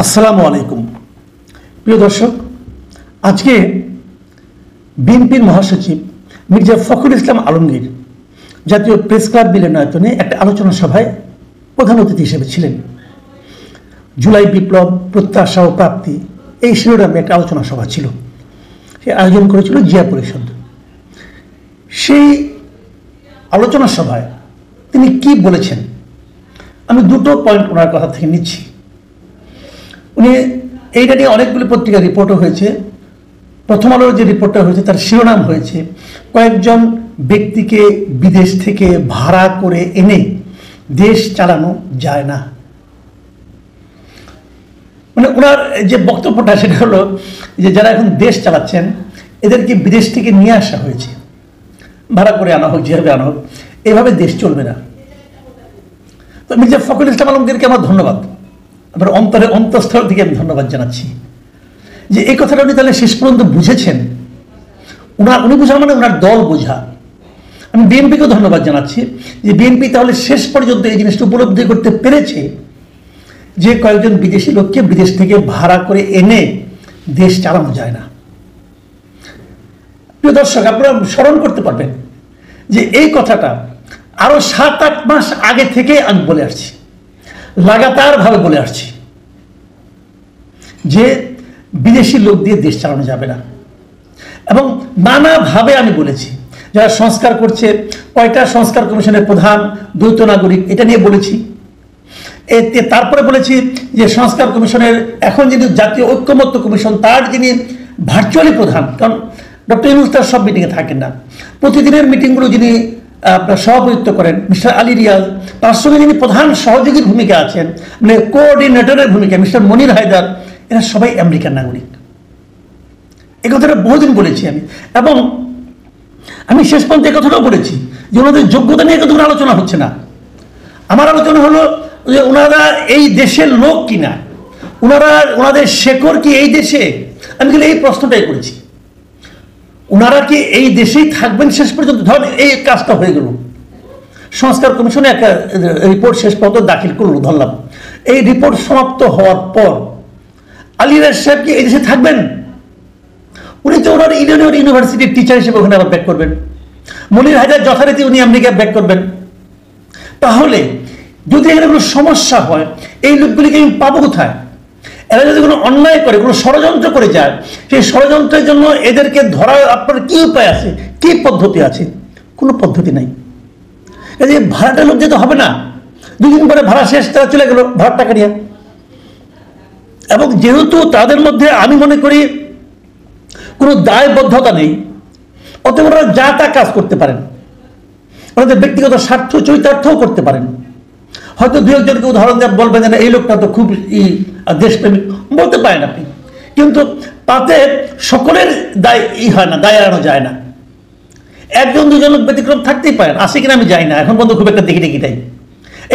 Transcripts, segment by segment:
আসসালামু আলাইকুম প্রিয় দর্শক, আজকে বিএনপির মহাসচিব মির্জা ফখরুল ইসলাম আলমগীর জাতীয় প্রেস ক্লাব মিলনায়তনে একটা আলোচনা সভায় প্রধান অতিথি হিসেবে ছিলেন। জুলাই বিপ্লব, প্রত্যাশা ও প্রাপ্তি, এই শিরোনামে একটা আলোচনা সভা ছিল। সে আয়োজন করেছিল জিয়া পরিষদ। সেই আলোচনা সভায় তিনি কি বলেছেন, আমি দুটো পয়েন্ট ওনার কথা থেকে নিচ্ছি। উনি এইটা নিয়ে অনেকগুলি পত্রিকা রিপোর্টও হয়েছে। প্রথম আলোর যে রিপোর্টটা হয়েছে তার শিরোনাম হয়েছে কয়েকজন ব্যক্তিকে বিদেশ থেকে ভাড়া করে এনে দেশ চালানো যায় না। মানে ওনার যে বক্তব্যটা সেটা হলো যে যারা এখন দেশ চালাচ্ছেন এদেরকে বিদেশ থেকে নিয়ে আসা হয়েছে, ভাড়া করে আনা হোক, যেভাবে আনা হোক, এভাবে দেশ চলবে না। তো মির্জা ফখরুল ইসলাম আলমগীরকে আমার ধন্যবাদ, আমার অন্তঃস্থল থেকে আমি ধন্যবাদ জানাচ্ছি যে এই কথাটা উনি তাহলে শেষ পর্যন্ত বুঝেছেন। উনি বোঝা মানে ওনার দল বোঝা। আমি বিএনপিকেও ধন্যবাদ জানাচ্ছি যে বিএনপি তাহলে শেষ পর্যন্ত এই জিনিসটা উপলব্ধি করতে পেরেছে যে কয়েকজন বিদেশি লোককে বিদেশ থেকে ভাড়া করে এনে দেশ চালানো যায় না। প্রিয় দর্শক, আপনারা স্মরণ করতে পারবেন যে এই কথাটা আরো 7-8 মাস আগে থেকে আমি বলে আসছি, লাগাতারভাবে বলে আসছি যে বিদেশি লোক দিয়ে দেশ চালানো যাবে না। এবং নানাভাবে আমি বলেছি, যারা সংস্কার করছে, কয়টা সংস্কার কমিশনের প্রধান, দ্বৈত নাগরিক, এটা নিয়ে বলেছি। তারপরে বলেছি যে সংস্কার কমিশনের এখন যিনি জাতীয় ঐক্যমত্য কমিশন, তার যিনি ভার্চুয়ালি প্রধান, কারণ ডক্টর ইউনূস তার সব মিটিংয়ে থাকেন না, প্রতিদিনের মিটিংগুলো যিনি আপনার সভাপতিত্ব করেন মিস্টার আলী রিয়াজ, তার সঙ্গে যিনি প্রধান সহযোগীর ভূমিকা আছেন, মানে কোঅর্ডিনেটরের ভূমিকা মিস্টার মনির হায়দার, এরা সবাই আমেরিকান নাগরিক। এই কথাটা বহুদিন বলেছি আমি। এবং আমি শেষ পর্যন্ত এই কথাটাও বলেছি যে ওনাদের যোগ্যতা নিয়ে কতগুলো আলোচনা হচ্ছে না। আমার আলোচনা হলো যে ওনারা এই দেশের লোক কিনা, ওনাদের শেকড় কি এই দেশে। আমি কিন্তু এই প্রশ্নটাই করেছি, ওনারা কি এই দেশেই থাকবেন শেষ পর্যন্ত। ধরেন এই কাজটা হয়ে গেল, সংস্কার কমিশনে একটা রিপোর্ট শেষ পর্যন্ত দাখিল করলো, ধরলাম। এই রিপোর্ট সমাপ্ত হওয়ার পর আলী রিয়াজ সাহেব কি এই দেশে থাকবেন? উনি তো ওনার ইউনিভার্সিটির টিচার হিসেবে ওখানে আবার ব্যাক করবেন। মনির হায়দার যথারীতি উনি আমেরিকা ব্যাক করবেন। তাহলে যদি এখানে কোনো সমস্যা হয়, এই লোকগুলিকে আমি পাবো কোথায়? এরা যদি কোনো অন্যায় করে, কোনো ষড়যন্ত্র করে যায়, সেই ষড়যন্ত্রের জন্য এদেরকে ধরার আপনার কি উপায় আছে, কি পদ্ধতি আছে? কোনো পদ্ধতি নাই। এই যে ভাড়াটা লোক যেতে হবে না, 2 দিন পরে ভাড়া শেষ, তারা চলে গেল ভাড়ার টাকা নিয়ে। এবং যেহেতু তাদের মধ্যে আমি মনে করি কোনো দায়বদ্ধতা নেই, অতএব ওরা যা তা কাজ করতে পারেন, ওনাদের ব্যক্তিগত স্বার্থ চরিতার্থও করতে পারেন। হয়তো 2-1জনকে উদাহরণ দিয়ে বলবেন যে এই লোকটা তো খুব দেশপ্রেমিক, বলতে পারেন আপনি, কিন্তু তাতে সকলের দায় হয় না, দায় এড়ানো যায় না। 1-2জন লোক ব্যতিক্রম থাকতেই পারেন, আসে কিনা আমি যাই না, এখন পর্যন্ত খুব একটা দেখি তাই।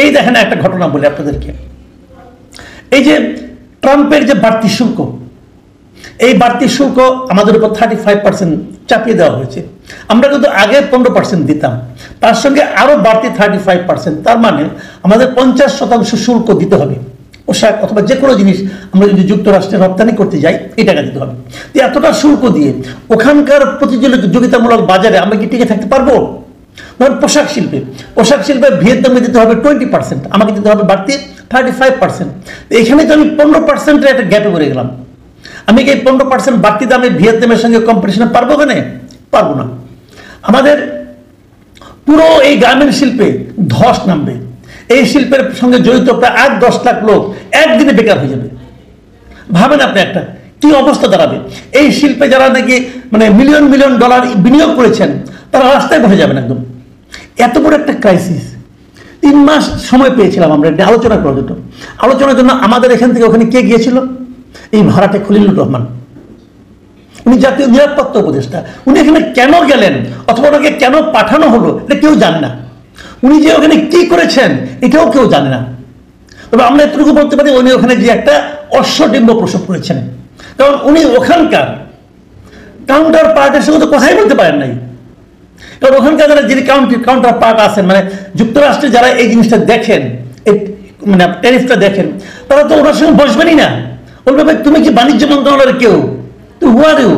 এই দেখেন একটা ঘটনা বলি আপনাদেরকে। এই যে ট্রাম্পের যে বাড়তি শুল্ক, এই বাড়তি শুল্ক আমাদের উপর 35% চাপিয়ে দেওয়া হয়েছে। আমরা কিন্তু আগে 15% দিতাম, তার সঙ্গে আরো বাড়তি 35%, তার মানে আমাদের 50% শুল্ক দিতে হবে। পোশাক অথবা যে কোনো জিনিস আমরা যদি যুক্তরাষ্ট্রে রপ্তানি করতে যাই, এই টাকা দিতে হবে। এতটা শুল্ক দিয়ে ওখানকার প্রতিযোগিতামূলক বাজারে আমরা কি টিকে থাকতে পারবো? ধরুন পোশাক শিল্পে ভিয়েতনামে দিতে হবে 20%, আমাকে দিতে হবে বাড়তি 35%। এখানে তো আমি 15%-এর একটা গ্যাপে পড়ে গেলাম। আমি কি 15% বাড়তি দামে ভিয়েতনামের সঙ্গে কম্পিটিশনে পারবো কেন? পারবো না। আমাদের পুরো এই গার্মেন্ট শিল্পে ধস নামবে। এই শিল্পের সঙ্গে জড়িত প্রায় 8-10 লাখ লোক একদিনে বেকার হয়ে যাবে। ভাবেন আপনি একটা কি অবস্থা দাঁড়াবে। এই শিল্পে যারা নাকি মানে মিলিয়ন ডলার বিনিয়োগ করেছেন, তারা রাস্তায় বসে যাবেন একদম। এত বড় একটা ক্রাইসিস। 3 মাস সময় পেয়েছিলাম আমরা আলোচনা করার জন্য। আলোচনার জন্য আমাদের এখান থেকে ওখানে কে গিয়েছিল? এই ভাড়াটে খলিলুর রহমান, উনি জাতীয় নিরাপত্তা উপদেষ্টা। উনি এখানে কেন গেলেন অথবা ওনাকে কেন পাঠানো হলো এটা কেউ জানে না। উনি যে ওখানে কি করেছেন এটাও কেউ জানে না। তবে আমরা এতটুকু বলতে পারি, উনি ওখানে যে একটা অশ্বডিম্ব প্রসব করেছেন, কারণ উনি ওখানকার কাউন্টার পার্টের সঙ্গে তো কথাই বলতে পারেন নাই। কারণ ওখানকার যারা যিনি কাউন্টার পার্ট আছেন, মানে যুক্তরাষ্ট্রে যারা এই জিনিসটা দেখেন, মানে ট্যারিফটা দেখেন, তারা তো ওনার সঙ্গে বসবেনই না। বলবে ভাই তুমি কি বাণিজ্য মন্ত্রণালয়ের কেউ? তো হু আর ইউ?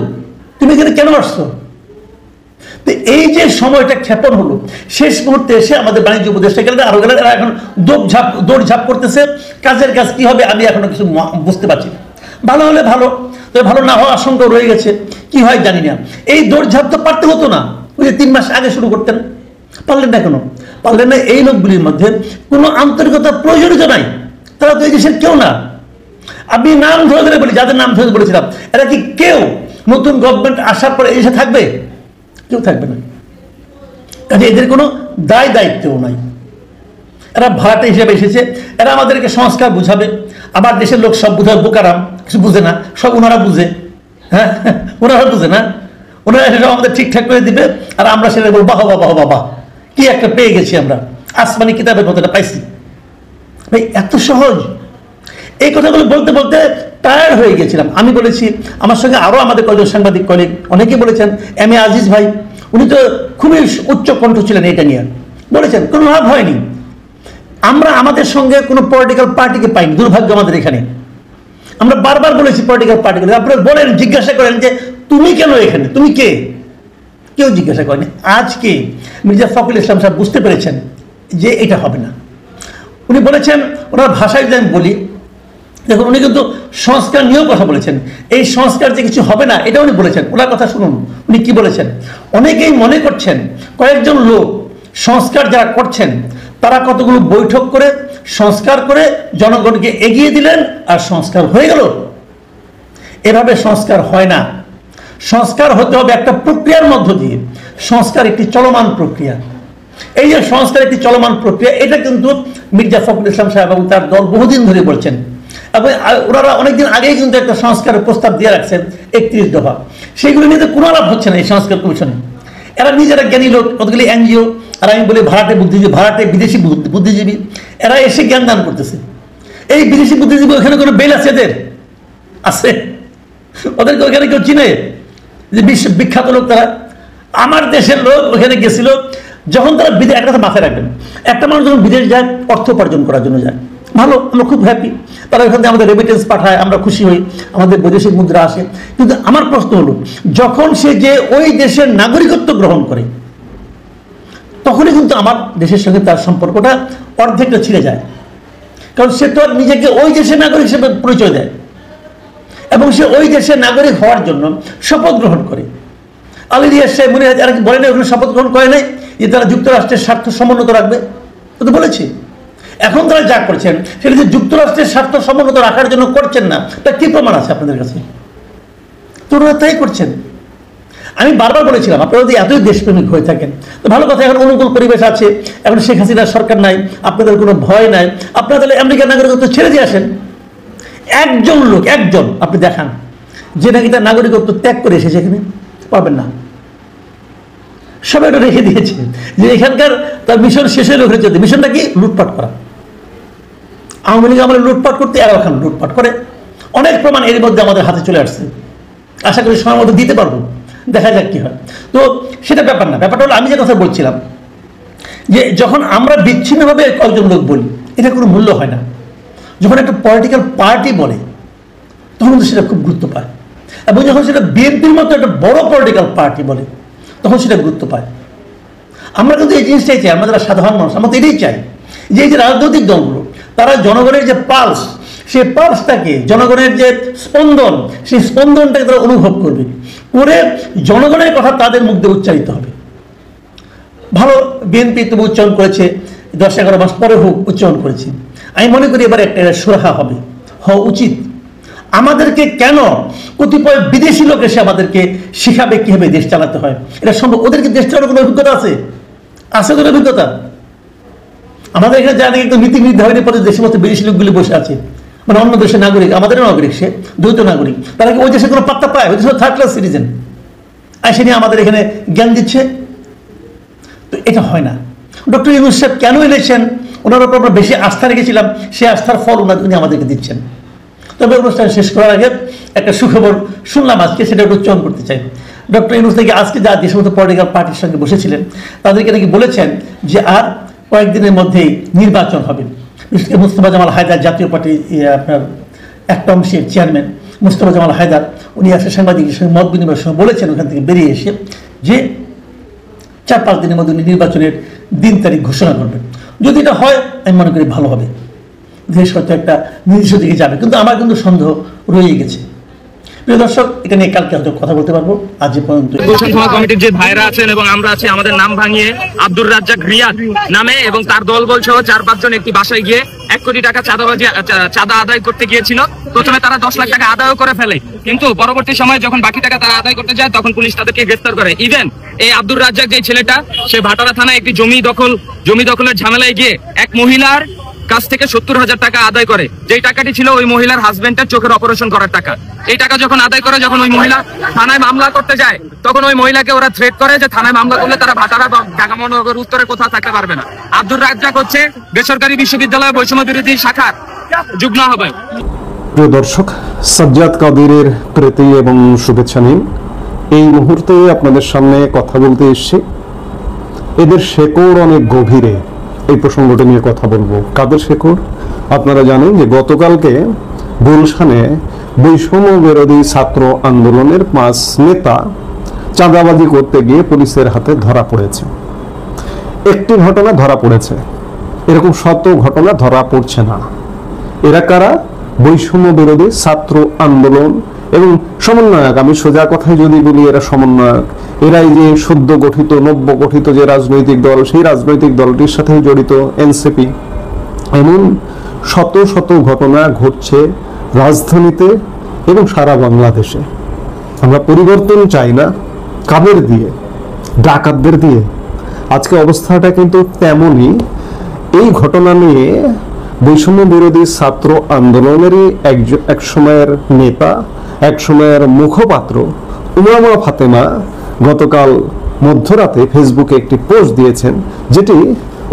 তুমি এখানে কেন আসছো? তো এই যে সময়টা ক্ষেপণ হলো, শেষ মুহূর্তে এসে আমাদের বাণিজ্য উপদেষ্টা গেলেন, আরো গেলেন, এরা এখন দৌড়ঝাঁপ করতেছে। কাজের কাজ কি হবে আমি এখনো কিছু বুঝতে পারছি না। ভালো হলে ভালো, তবে ভালো না হওয়ার আশঙ্কা রয়ে গেছে, কি হয় জানি না। এই দৌড়ঝাঁপ তো পারতে হতো না, ওই যে 3 মাস আগে শুরু করতেন। পারলেন না কেন? পারলেন না এই লোকগুলির মধ্যে কোনো আন্তরিকতার প্রয়োজনীয়তা নাই। তারা তো এই দেশের কেউ না। আমি নাম ধরে ধরে বলি, যাদের নাম ধরে বলেছিলাম, এরা কি কেউ নতুন গভর্নমেন্ট আসার পরে এই দেশে থাকবে? কেউ থাকবে না। কাজে এদের কোনো দায়িত্বও নাই। এরা ভাড়াটে হিসেবে এসেছে, এরা আমাদেরকে সংস্কার বুঝাবে। আমার দেশের লোক সব বুঝাবে, বোকারাম, কিছু বুঝে না, সব ওনারা বুঝে। হ্যাঁ, ওনারা বুঝে না, ওনারা সেসব আমাদের ঠিকঠাক করে দিবে, আর আমরা সেটা বলবো বাহ বাহ বাহ বাহ, কি একটা পেয়ে গেছি আমরা, আসমানি কিতাবের মতো পাইছি। ভাই এত সহজ? এই কথাগুলো বলতে বলতে টায়ার্ড হয়ে গেছিলাম। আমি বলেছি, আমার সঙ্গে আরো আমাদের কয়েকজন সাংবাদিক কলিগ অনেকেই বলেছেন, এম.এ. আজিজ ভাই, উনি তো খুবই উচ্চ কণ্ঠ ছিলেন, এটা নিয়ে বলেছেন, কোনো লাভ হয়নি। আমরা আমাদের সঙ্গে কোনো পলিটিক্যাল পার্টিকে পাইনি, দুর্ভাগ্য আমাদের এখানে। আমরা বারবার বলেছি পলিটিক্যাল পার্টিকে, আপনারা বলেন, জিজ্ঞাসা করেন যে তুমি কেন এখানে, তুমি কে? কেউ জিজ্ঞাসা করেনি। আজকে মির্জা ফখরুল ইসলাম সাহেব বুঝতে পেরেছেন যে এটা হবে না। উনি বলেছেন, ওনার ভাষায় যদি আমি বলি, দেখুন উনি কিন্তু সংস্কার নিয়েও কথা বলেছেন। এই সংস্কার যে কিছু হবে না এটা উনি বলেছেন। ওনার কথা শুনুন, উনি কি বলেছেন। অনেকেই মনে করছেন কয়েকজন লোক সংস্কার যারা করছেন তারা কতগুলো বৈঠক করে সংস্কার করে জনগণকে এগিয়ে দিলেন আর সংস্কার হয়ে গেল। এভাবে সংস্কার হয় না। সংস্কার হতে হবে একটা প্রক্রিয়ার মধ্য দিয়ে। সংস্কার একটি চলমান প্রক্রিয়া। এই যে সংস্কার একটি চলমান প্রক্রিয়া, এটা কিন্তু মির্জা ফখরুল ইসলাম সাহেব এবং তার দল বহুদিন ধরে বলছেন, এবং ওনারা অনেকদিন আগেই কিন্তু একটা সংস্কারের প্রস্তাব দিয়ে রাখছেন 31 দফা। সেইগুলো নিয়ে তো কোনো লাভ হচ্ছে না এই সংস্কার কমিশনে। এরা নিজেরা জ্ঞানী লোক, কতগুলি এনজিও, আর আমি বলি ভাড়াটে বুদ্ধিজীবী, ভাড়াটে বিদেশি বুদ্ধিজীবী, এরা এসে জ্ঞান দান করতেছে। এই বিদেশি বুদ্ধিজীবী, ওখানে কোনো বেল আছে এদের? আছে? ওদেরকে ওখানে কেউ চিনে? যে বিখ্যাত লোক তারা, আমার দেশের লোক ওখানে গেছিল। যখন তারা বিদেশ, একটা কথা মাথায় রাখবেন, একটা মানুষ যখন বিদেশ যায় অর্থ উপার্জন করার জন্য যায়, ভালো, আমরা খুব হ্যাপি। তারা ওখান থেকে আমাদের রেমিটেন্স পাঠায়, আমরা খুশি হই, আমাদের বৈদেশিক মুদ্রা আসে। কিন্তু আমার প্রশ্ন হলো, যখন সে যে ওই দেশের নাগরিকত্ব গ্রহণ করে, তখনই কিন্তু আমার দেশের সঙ্গে তার সম্পর্কটা অর্ধেকটা ছিঁড়ে যায়। কারণ সে তো নিজেকে ওই দেশের নাগরিক হিসেবে পরিচয় দেয়, এবং সে ওই দেশের নাগরিক হওয়ার জন্য শপথ গ্রহণ করে। আলী রিয়াজ সাহেব মনে হয় আর কি বলে না, ওখানে শপথ গ্রহণ করে নাই যে তারা যুক্তরাষ্ট্রের স্বার্থ সমুন্নত রাখবে, তো বলেছে। এখন তারা যা করছেন সেটা যে যুক্তরাষ্ট্রের স্বার্থ সমুন্নত রাখার জন্য করছেন না, তার কি প্রমাণ আছে আপনাদের কাছে? তোরা তাই করছেন। আমি বারবার বলেছিলাম, আপনারা যদি এতই দেশপ্রেমিক হয়ে থাকেন তো ভালো কথা, এখন অনুকূল পরিবেশ আছে, এখন শেখ হাসিনার সরকার নাই, আপনাদের কোনো ভয় নাই, আপনারা তাহলে আমেরিকার নাগরিকত্ব ছেড়ে দিয়ে আসেন। একজন লোক, একজন আপনি দেখান যে নাকি তার নাগরিকত্ব ত্যাগ করে এসেছে, এখানে পাবেন না। সবাই এটা রেখে দিয়েছে যে এখানকার তার মিশন শেষের লোক হয়েছে। মিশনটা কি? লুটপাট করা। আওয়ামী লীগ আমাদের লুটপাট করতে, এরা ওখানে লুটপাট করে। অনেক প্রমাণ এর মধ্যে আমাদের হাতে চলে আসছে, আশা করি সময় মতো দিতে পারবো, দেখা যাক কি হয়। তো সেটা ব্যাপার না। ব্যাপারটা হলো আমি যে কথা বলছিলাম, যে যখন আমরা বিচ্ছিন্নভাবে কয়েকজন লোক বলি, এটা কোনো মূল্য হয় না। যখন একটা পলিটিক্যাল পার্টি বলে তখন কিন্তু সেটা খুব গুরুত্ব পায়, এবং যখন সেটা বিএনপির মতো একটা বড় পলিটিক্যাল পার্টি বলে তখন সেটা গুরুত্ব পায়। আমরা কিন্তু এই জিনিসটাই চাই, আমরা যারা সাধারণ মানুষ, আমরা তো এটাই চাই যে এই যে রাজনৈতিক দলগুলো তারা জনগণের যে পালস, সেই পালসটাকে, জনগণের যে স্পন্দন, সেই স্পন্দনটাকে তারা অনুভব করবে, করে জনগণের কথা তাদের মুখ দিয়ে উচ্চারিত হবে। ভালো, বিএনপি তবু উচ্চারণ করেছে, 10-11 মাস পরে হোক উচ্চারণ করেছে। আমি মনে করি এবার একটা সুরাহা হবে, হওয়া উচিত। আমাদেরকে কেন কতিপয় বিদেশি লোক এসে আমাদেরকে শিখাবে কিভাবে দেশ চালাতে হয়? এটা সম্ভব? ওদেরকে দেশ চালানোর কোনো অভিজ্ঞতা আছে? ওদের অভিজ্ঞতা? আমাদের এখানে জানি একটু নীতি নির্ধারণী পথে দেশের মধ্যে বিদেশি লোকগুলি বসে আছে, মানে অন্য দেশের নাগরিক, আমাদের নাগরিক, সে দ্বৈত নাগরিক, তারা কি ওই দেশে কোনো পাত্তা পায়? ওই দেশের থার্ড ক্লাস সিটিজেন, আর সে নিয়ে আমাদের এখানে জ্ঞান দিচ্ছে। তো এটা হয় না। ডক্টর ইউনূস সাহেব কেন এনেছেন? ওনার উপর আমরা বেশি আস্থা রেখেছিলাম, সে আস্থার ফল উনি আমাদেরকে দিচ্ছেন। তবে অনুষ্ঠান শেষ করার আগে একটা সুখবর শুনলাম আজকে, সেটা একটু উচ্চারণ করতে চাই। ডক্টর ইউনূস নাকি আজকে যা যে সমস্ত পলিটিক্যাল পার্টির সঙ্গে বসেছিলেন তাদেরকে নাকি বলেছেন যে আর কয়েকদিনের মধ্যেই নির্বাচন হবে। বিশেষ করে মুস্তফা জামাল হায়দার জাতীয় পার্টি আপনার একটা অংশের চেয়ারম্যান মুস্তফা জামাল হায়দার উনি আসলে সাংবাদিকের সঙ্গে মত বিনিময়ের সময় বলেছেন ওখান থেকে বেরিয়ে এসে যে 4-5 দিনের মধ্যে উনি নির্বাচনের দিন তারিখ ঘোষণা করবেন। যদি এটা হয় আমি মনে করি ভালো হবে, দেশ হয়তো একটা নির্দিষ্ট দিকে যাবে, কিন্তু আমার কিন্তু সন্দেহ রয়ে গেছে। প্রিয় দর্শক, এটা নিয়ে কালকে হয়তো কথা বলতে পারবো। আজ পর্যন্ত কমিটির যে ভাইরা আছেন এবং আমরা আছি, আমাদের নাম ভাঙিয়ে আব্দুর রাজ্জাক রিয়াদ নামে এবং তার দলবল সহ 4-5 জন একটি বাসায় গিয়ে 1 কোটি টাকা চাঁদা আদায় করতে গিয়েছিল। প্রথমে তারা 10 লাখ টাকা আদায় করে ফেলে, কিন্তু পরবর্তী সময় যখন বাকি টাকা তারা আদায় করতে যায় তখন পুলিশ তাদেরকে গ্রেফতার করে। ইভেন এই আব্দুর রাজ্জাক যে ছেলেটা, সে ভাটারা থানায় একটি জমি দখলের ঝামেলায় গিয়ে এক মহিলার কাছ থেকে 70,000 টাকা আদায় করে, যেই টাকাটি ছিল ওই মহিলার হাজবেন্ডের চোখের অপারেশন করার টাকা। এই টাকা যখন আদায় করে, যখন ওই মহিলা থানায় মামলা করতে যায়, তখন ওই মহিলাকে ওরা থ্রেট করে যে থানায় মামলা করলে তারা ভাটারা বা ঢাকা মহানগর উত্তরে কোথাও থাকতে পারবে না। আব্দুর রাজ্জাক হচ্ছে বেসরকারি বিশ্ববিদ্যালয় বৈষম্য বিরোধী শাখার যুগ্ম আহ্বায়ক। প্রিয় দর্শক, সাজ্জাদ কাদিরের প্রীতি এবং শুভেচ্ছা নিন। এই মুহূর্তে আপনাদের সামনে কথা বলতে এসেছি। এদের শেকড় অনেক গভীরে, এই প্রসঙ্গটা নিয়ে কথা বলবো। কাদের শেকড়? আপনারা জানেন যে গতকালকে গুলশানে বৈষম্য বিরোধী ছাত্র আন্দোলনের 5 নেতা চাঁদাবাজি করতে গিয়ে পুলিশের হাতে ধরা পড়েছে। একটি ঘটনা ধরা পড়েছে, এরকম শত ঘটনা ধরা পড়ছে না। এরা কারা? বৈষম্য বিরোধী ছাত্র আন্দোলন এবং সমন্বয়ক। আমি সোজা কথায় যদি বলি, এরা সমন্বয়ক। এরাই যে সদ্য গঠিত, নব্য গঠিত যে রাজনৈতিক দল, সেই রাজনৈতিক দলটির সাথে জড়িত এনসিপি। এমন শত শত ঘটনা ঘটছে রাজধানীতে এবং সারা বাংলাদেশে। আমরা পরিবর্তন চাই না। কাদের দিয়ে? ডাকাতদের দিয়ে। আজকে অবস্থাটা কিন্তু তেমনই। এই ঘটনা নিয়ে বৈষম্য বিরোধী ছাত্র আন্দোলনেরই এক সময়ের নেতা, এক সময়ের মুখপাত্র উমামা ফাতেমা গতকাল মধ্যরাতে ফেসবুকে একটি পোস্ট দিয়েছেন, যেটি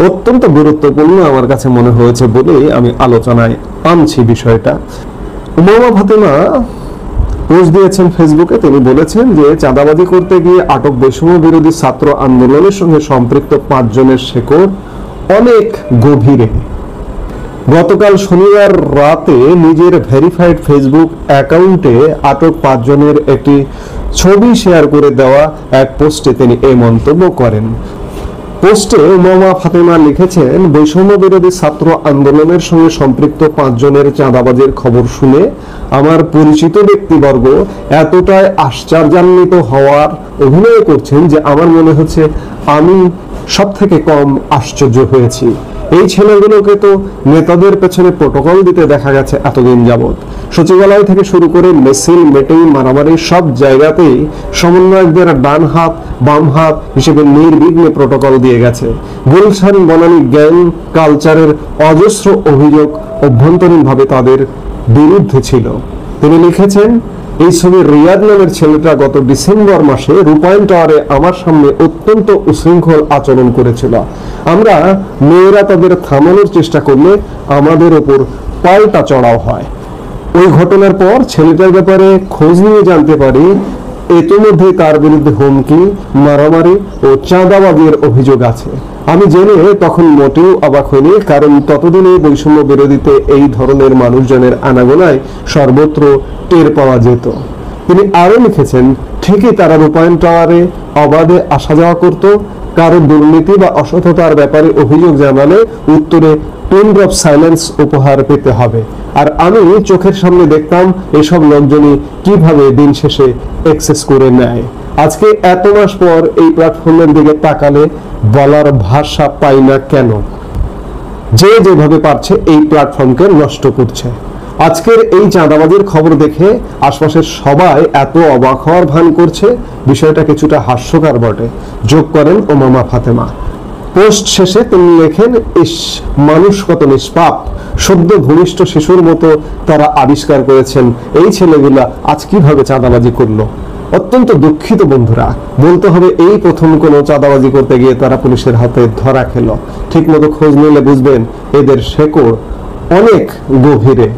অত্যন্ত গুরুত্বপূর্ণ আমার কাছে মনে হয়েছে বলে আমি আলোচনায় আনছি বিষয়টা। উমামা ফাতেমা পোস্ট দিয়েছেন ফেসবুকে। তিনি বলেছেন যে চাঁদাবাজি করতে গিয়ে আটক বৈষম্য বিরোধী ছাত্র আন্দোলনের সঙ্গে সম্পৃক্ত 5 জনের শেকড় অনেক গভীরে। গতকাল শনিবার রাতে নিজের ভেরিফাইড ফেসবুক অ্যাকাউন্টে আটক 5 জনের একটি ছবি শেয়ার করে দেওয়া এক পোস্টে তিনি এই মন্তব্য করেন। পোস্টে উমামা ফাতেমা লিখেছেন, বৈষম্য বিরোধী ছাত্র আন্দোলনের সঙ্গে সম্পৃক্ত 5 জনের চাঁদাবাজির খবর শুনে আমার পরিচিত ব্যক্তিবর্গ এতটাই আশ্চর্যান্বিত হওয়ার অভিনয় করছেন যে আমার মনে হচ্ছে আমি সব থেকে কম আশ্চর্য হয়েছি। এই ছেলেগুলোকে তো নেতাদের পেছনে প্রটোকল দিতে দেখা গেছে এতদিন যাবৎ। সচিবালয় থেকে শুরু করে মিছিল, মিটিং, মারামারি সব জায়গাতেই সমন্বয়কদের ডান হাত বাম হাত হিসেবে নির্বিঘ্নে প্রটোকল দিয়ে গেছে। গুলশান বনানী গ্যাং কালচারের অজস্র অভিযোগ অভ্যন্তরীণভাবে তাদের বিরুদ্ধে ছিল। তিনি লিখেছেন, এই ছবি রিয়াদ নামের ছেলেটা গত ডিসেম্বর মাসে রূপায়ণ টাওয়ারে আমার সামনে অত্যন্ত উশৃঙ্খল আচরণ করেছিল। আমরা মেয়েরা তাদের থামানোর চেষ্টা করলে আমাদের ওপর পাল্টা চড়াও হয়। ওই ঘটনার পর ছেলেটার ব্যাপারে খোঁজ নিয়ে জানতে পারি ইতিমধ্যে তার বিরুদ্ধে হুমকি, মারামারি ও চাঁদাবাজির অভিযোগ আছে। আমি জেনে তখন মোটেও অবাক হইনি, কারণ ততদিনে বৈষম্য বিরোধীতে এই ধরনের মানুষজনের আনাগোনায় সর্বত্র টের পাওয়া যেত। তিনি আরো লিখেছেন, ঠিকই তারা রূপায়ণ টাওয়ারে অবাধে আসা যাওয়া করত। কারো দুর্নীতি বা অসততার ব্যাপারে অভিযোগ জানালে উত্তরে পিন ড্রপ সাইলেন্স উপহার পেতে হবে। আর আমি চোখের সামনে দেখতাম এসব লোকজনই কিভাবে দিন শেষে এক্সেস করে নেয়। আজকে এত মাস পর এই প্ল্যাটফর্মের দিকে তাকালে বলার ভাষা পাই না কেন যে যেভাবে পারছে এই প্ল্যাটফর্মকে নষ্ট করছে। আজকের এই চাঁদাবাজির খবর দেখে আশপাশের সবাই এত অবাক হওয়ার ভান করছে, বিষয়টা কিছুটা হাস্যকর বটে, যোগ করেন উমামা ফাতেমা। পোস্ট শেষে তিনি লেখেন, ইস, মানুষ কত নিষ্পাপ, সদ্য ভূমিষ্ঠ শিশুর মতো তারা আবিষ্কার করেছেন এই ছেলেগুলা আজ কিভাবে চাঁদাবাজি করলো। অত্যন্ত দুঃখিত বন্ধুরা, বলতে হবে এই প্রথম কোনো চাঁদাবাজি করতে গিয়ে তারা পুলিশের হাতে ধরা খেল। ঠিক মতো খোঁজ নিলে বুঝবেন এদের শেকড় অনেক গভীরে।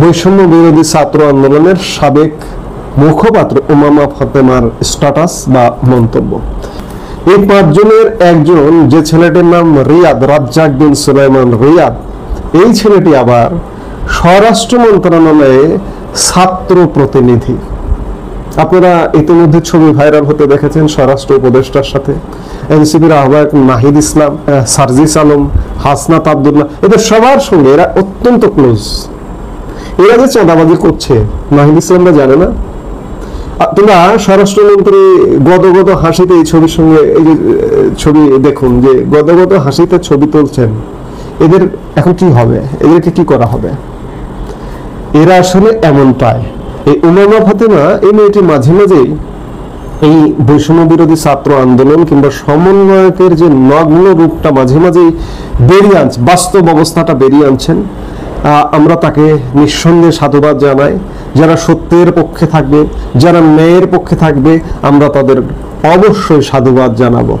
বৈষম্য বিরোধী ছাত্র আন্দোলনের সাবেক মুখপাত্র উমামা ফাতেমার স্ট্যাটাস বা মন্তব্য। এই 5 জনের একজন, যে ছেলেটির নাম রিয়াদ, রাজ্জাক বিন সুলাইমান রিয়াদ, এই ছেলেটি আবার স্বরাষ্ট্র মন্ত্রণালয়ে ছাত্র প্রতিনিধি। আপনারা ইতিমধ্যে ছবি ভাইরাল হতে দেখেছেন স্বরাষ্ট্র উপদেষ্টার সাথে এনসিপির আহ্বায়ক নাহিদ ইসলাম, সার্জিস আলম, হাসনাত আব্দুল্লাহ, এদের সবার সঙ্গে এরা অত্যন্ত ক্লোজ। এরা যে চাঁদাবাজি করছে নাহিদ ইসলামরা জানে না? তোমরা স্বরাষ্ট্রমন্ত্রী গদগদ হাসিতে এই ছবির সঙ্গে এই যে ছবি দেখুন, যে গদগদ হাসিতে ছবি তুলছেন, এদের এখন কি হবে? এদেরকে কি করা হবে? এরা আসলে এমনটাই। এই উমামা ফাতেমা এই মেয়েটি মাঝে মাঝেই এই বৈষম্য বিরোধী ছাত্র আন্দোলন কিংবা সমন্বয়কের যে নগ্ন রূপটা মাঝে মাঝেই বেরিয়ে আনছে, বাস্তব অবস্থাটা বেরিয়ে আনছেন। আমরা তাকে নিঃসন্দেহে সাধুবাদ জানাই। যারা সত্যের পক্ষে থাকবে, যারা ন্যায়ের পক্ষে থাকবে, আমরা তাদের অবশ্যই সাধুবাদ জানাবো।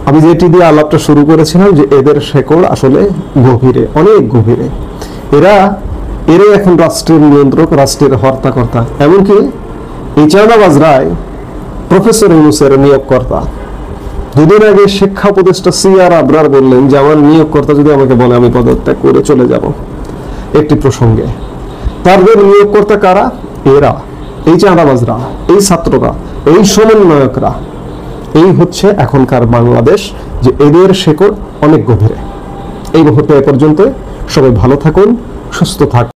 আমি যেটি দিয়ে আলাপটা শুরু করেছিলাম যে এদের শেকড় আসলে গভীরে, অনেক গভীরে। এরাই এখন রাষ্ট্রের নিয়ন্ত্রক, রাষ্ট্রের হর্তাকর্তা। এমনকি এই চাঁদাবাজরাই প্রফেসর ইউনূসের নিয়োগকর্তা। দুদিন আগে শিক্ষা উপদেষ্টা সিআর আবরার বললেন যে আমার নিয়োগকর্তা যদি আমাকে বলে আমি পদত্যাগ করে চলে যাব একটি প্রসঙ্গে। তাদের নিয়োগকর্তা কারা? এরা, এই চাঁদাবাজরা, এই ছাত্ররা, এই সমন্বয়করা। এই হচ্ছে এখনকার বাংলাদেশ, যে এদের শেকড় অনেক গভীরে। এই মুহূর্তে এ পর্যন্ত। সবাই ভালো থাকুন, সুস্থ থাকুন।